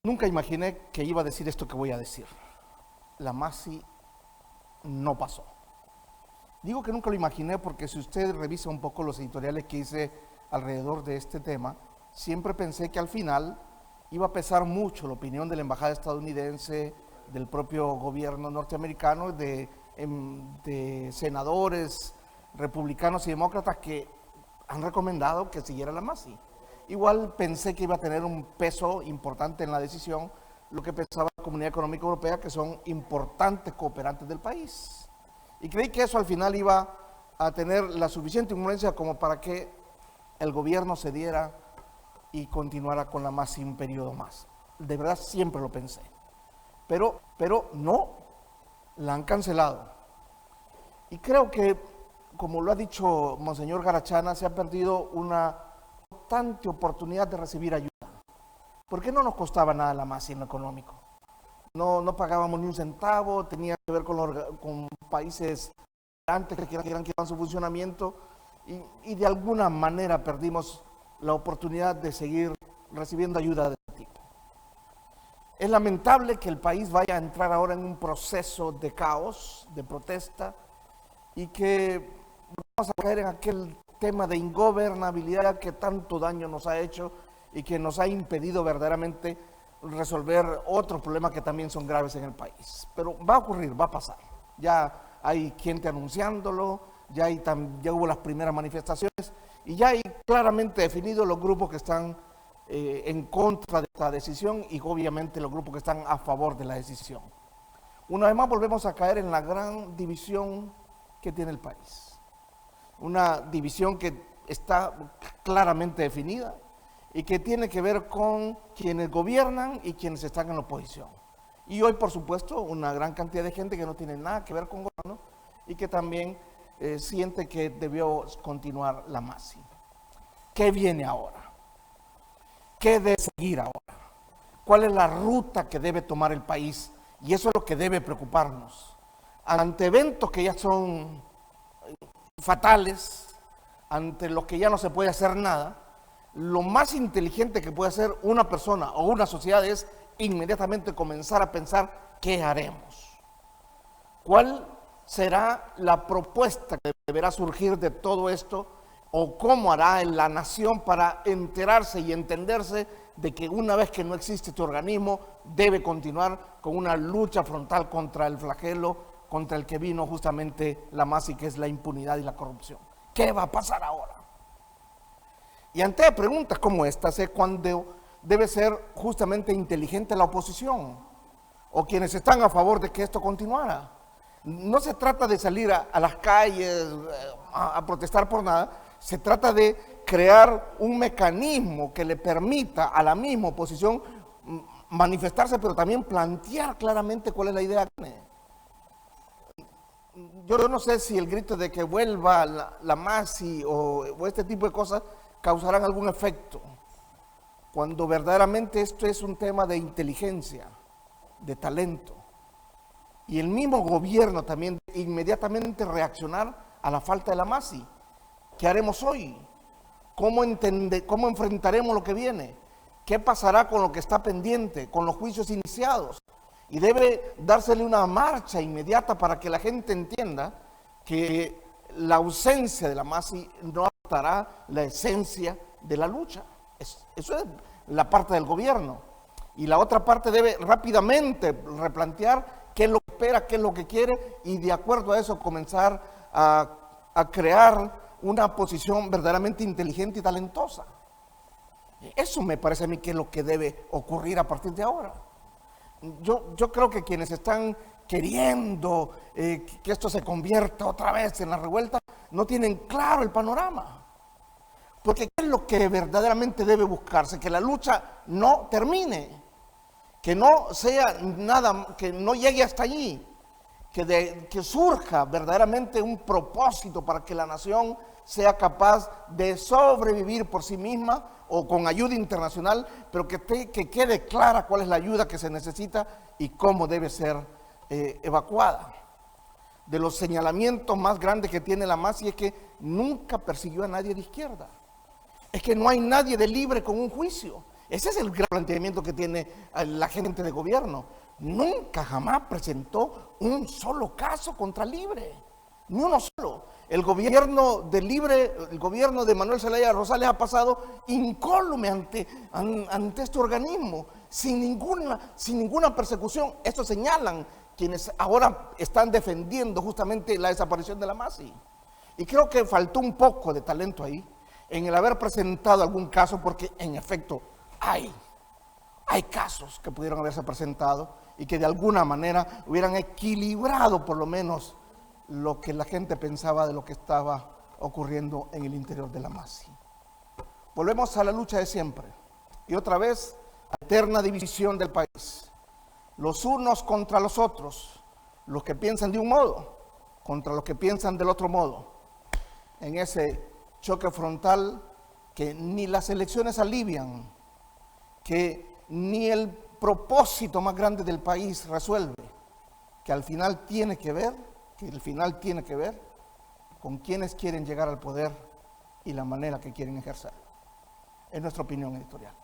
Nunca imaginé que iba a decir esto que voy a decir. La MASI no pasó. Digo que nunca lo imaginé porque si usted revisa un poco los editoriales que hice alrededor de este tema, siempre pensé que al final iba a pesar mucho la opinión de la embajada estadounidense, del propio gobierno norteamericano, de senadores republicanos y demócratas que han recomendado que siguiera la MASI. Igual pensé que iba a tener un peso importante en la decisión, lo que pensaba la Comunidad Económica Europea, que son importantes cooperantes del país. Y creí que eso al final iba a tener la suficiente influencia como para que el gobierno cediera y continuara con la MASI un periodo más. De verdad siempre lo pensé. Pero no, la han cancelado. Y creo que, como lo ha dicho Monseñor Garachana, se ha perdido una importante oportunidad de recibir ayuda. ¿Por qué no nos costaba nada la MASI en lo económico? No pagábamos ni un centavo, tenía que ver con países antes que quieran su funcionamiento y de alguna manera perdimos la oportunidad de seguir recibiendo ayuda de este tipo. Es lamentable que el país vaya a entrar ahora en un proceso de caos, de protesta, y que vamos a caer en aquel tema de ingobernabilidad que tanto daño nos ha hecho y que nos ha impedido verdaderamente resolver otros problemas que también son graves en el país. Pero va a ocurrir, va a pasar. Ya hay gente anunciándolo, ya hubo las primeras manifestaciones y ya hay claramente definidos los grupos que están en contra de esta decisión y obviamente los grupos que están a favor de la decisión. Una vez más volvemos a caer en la gran división que tiene el país. Una división que está claramente definida y que tiene que ver con quienes gobiernan y quienes están en la oposición. Y hoy, por supuesto, una gran cantidad de gente que no tiene nada que ver con gobierno y que también siente que debió continuar la MASI. ¿Qué viene ahora? ¿Qué debe seguir ahora? ¿Cuál es la ruta que debe tomar el país? Y eso es lo que debe preocuparnos. Ante eventos que ya son fatales, ante los que ya no se puede hacer nada, lo más inteligente que puede hacer una persona o una sociedad es inmediatamente comenzar a pensar qué haremos. ¿Cuál será la propuesta que deberá surgir de todo esto o cómo hará la nación para enterarse y entenderse de que una vez que no existe este organismo debe continuar con una lucha frontal contra el flagelo, contra el que vino justamente la MASI, que es la impunidad y la corrupción? ¿Qué va a pasar ahora? Y ante preguntas como estas es cuando debe ser justamente inteligente la oposición o quienes están a favor de que esto continuara. No se trata de salir a las calles a protestar por nada, se trata de crear un mecanismo que le permita a la misma oposición manifestarse, pero también plantear claramente cuál es la idea que tiene. Yo no sé si el grito de que vuelva la MASI o este tipo de cosas causarán algún efecto, cuando verdaderamente esto es un tema de inteligencia, de talento, y el mismo gobierno también inmediatamente reaccionar a la falta de la MASI. ¿Qué haremos hoy? ¿Cómo enfrentaremos lo que viene? ¿Qué pasará con lo que está pendiente, con los juicios iniciados? Y debe dársele una marcha inmediata para que la gente entienda que la ausencia de la MASI no aportará la esencia de la lucha. Eso es la parte del gobierno. Y la otra parte debe rápidamente replantear qué es lo que espera, qué es lo que quiere, y de acuerdo a eso comenzar a crear una posición verdaderamente inteligente y talentosa. Eso me parece a mí que es lo que debe ocurrir a partir de ahora. Yo creo que quienes están queriendo que esto se convierta otra vez en la revuelta no tienen claro el panorama. Porque ¿qué es lo que verdaderamente debe buscarse? Que la lucha no termine, que no sea nada, que no llegue hasta allí, que surja verdaderamente un propósito para que la nación sea capaz de sobrevivir por sí misma o con ayuda internacional, pero que quede clara cuál es la ayuda que se necesita y cómo debe ser evacuada. De los señalamientos más grandes que tiene la MASI es que nunca persiguió a nadie de izquierda. Es que no hay nadie de libre con un juicio. Ese es el gran planteamiento que tiene la gente de gobierno. Nunca jamás presentó un solo caso contra Libre, ni uno solo. El gobierno de Libre, el gobierno de Manuel Zelaya Rosales ha pasado incólume ante este organismo, sin ninguna persecución. Esto señalan quienes ahora están defendiendo justamente la desaparición de la MASI. Y creo que faltó un poco de talento ahí, en el haber presentado algún caso, porque en efecto hay casos que pudieron haberse presentado y que de alguna manera hubieran equilibrado por lo menos lo que la gente pensaba de lo que estaba ocurriendo en el interior de la MASI. Volvemos a la lucha de siempre y otra vez eterna división del país, los unos contra los otros, los que piensan de un modo contra los que piensan del otro modo, en ese choque frontal que ni las elecciones alivian, que ni el propósito más grande del país resuelve, que al final tiene que ver con quienes quieren llegar al poder y la manera que quieren ejercerlo. Es nuestra opinión editorial.